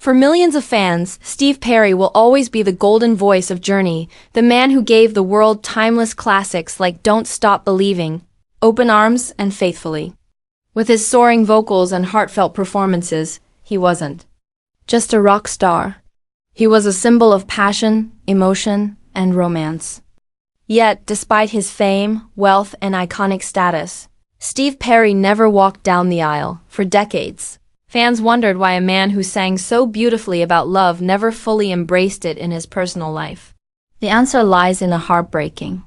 For millions of fans, Steve Perry will always be the golden voice of Journey, the man who gave the world timeless classics like Don't Stop Believing, Open Arms, and Faithfully. With his soaring vocals and heartfelt performances, he wasn't just a rock star. He was a symbol of passion, emotion, and romance. Yet, despite his fame, wealth, and iconic status, Steve Perry never walked down the aisle. For decades, fans wondered why a man who sang so beautifully about love never fully embraced it in his personal life. The answer lies in a heartbreaking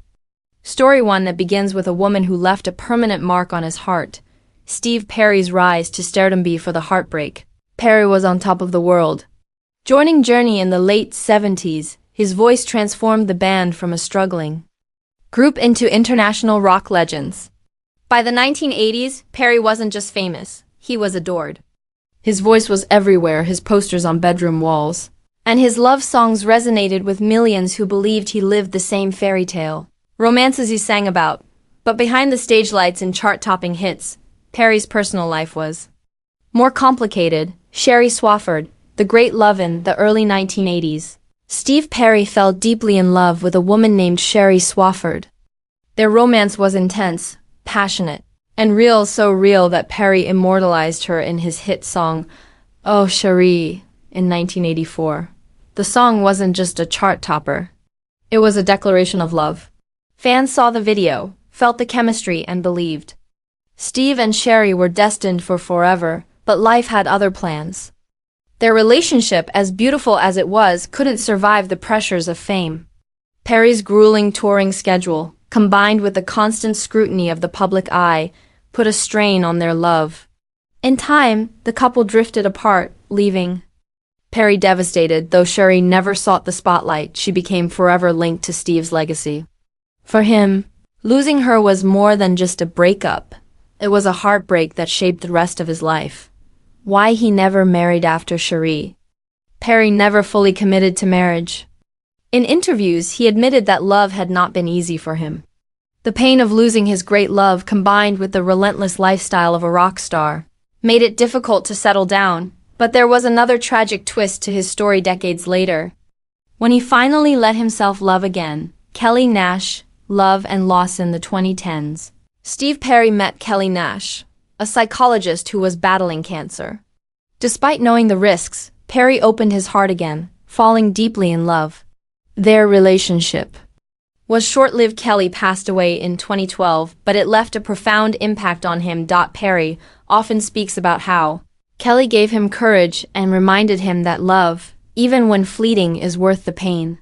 story, one that begins with a woman who left a permanent mark on his heart. Steve Perry's rise to stardom. For the heartbreak, Perry was on top of the world. Joining Journey in the late 70s, his voice transformed the band from a struggling group into international rock legends. By the 1980s, Perry wasn't just famous, he was adored. His voice was everywhere, his posters on bedroom walls, and his love songs resonated with millions who believed he lived the same fairy tale romances he sang about. But behind the stage lights and chart-topping hits, Perry's personal life was more complicated. Sherrie Swafford, the great love in the early 1980s. Steve Perry fell deeply in love with a woman named Sherrie Swafford. Their romance was intense, passionate, and real, so real that Perry immortalized her in his hit song, Oh Sherrie, in 1984. The song wasn't just a chart topper. It was a declaration of love. Fans saw the video, felt the chemistry, and believed Steve and Sherrie were destined for forever, but life had other plans. Their relationship, as beautiful as it was, couldn't survive the pressures of fame. Perry's grueling touring schedule, combined with the constant scrutiny of the public eye, put a strain on their love. In time, the couple drifted apart, leaving Perry devastated. Though Sherrie never sought the spotlight, she became forever linked to Steve's legacy. For him, losing her was more than just a breakup. It was a heartbreak that shaped the rest of his life. Why he never married after Sherrie. Perry never fully committed to marriage. In interviews, he admitted that love had not been easy for him. The pain of losing his great love, combined with the relentless lifestyle of a rock star, made it difficult to settle down. But there was another tragic twist to his story decades later. When he finally let himself love again, Kellie Nash, Love and Loss in the 2010s. Steve Perry met Kellie Nash, a psychologist who was battling cancer. Despite knowing the risks, Perry opened his heart again, falling deeply in love. Their relationship was short-lived. Kellie passed away in 2012, but it left a profound impact on him. Perry often speaks about how Kellie gave him courage and reminded him that love, even when fleeting, is worth the pain.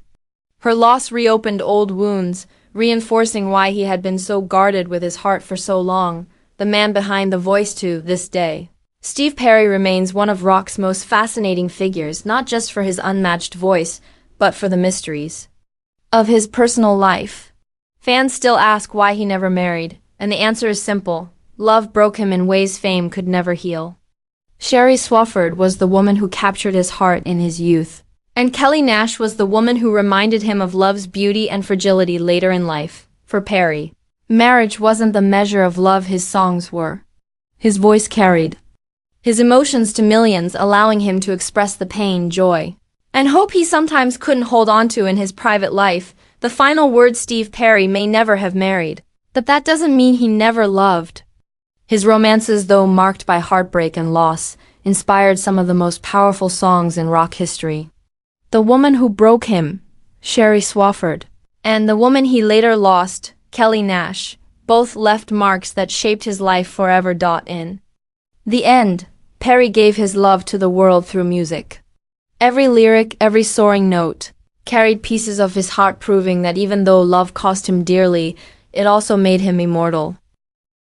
Her loss reopened old wounds, reinforcing why he had been so guarded with his heart for so long. The man behind the voice. To this day, Steve Perry remains one of rock's most fascinating figures, not just for his unmatched voice, but for the mysteries of his personal life. Fans still ask why he never married, and the answer is simple: love broke him in ways fame could never heal. Sherrie Swafford was the woman who captured his heart in his youth, and Kellie Nash was the woman who reminded him of love's beauty and fragility later in life. For Perry, marriage wasn't the measure of love, his songs were. His voice carried his emotions to millions, allowing him to express the pain, joy, and hope he sometimes couldn't hold on to in his private life. The final word: Steve Perry may never have married, but that doesn't mean he never loved. His romances, though marked by heartbreak and loss, inspired some of the most powerful songs in rock history. The woman who broke him, Sherrie Swafford, and the woman he later lost, Kellie Nash, both left marks that shaped his life forever. In the end, Perry gave his love to the world through music. Every lyric, every soaring note, carried pieces of his heart, proving that even though love cost him dearly, it also made him immortal.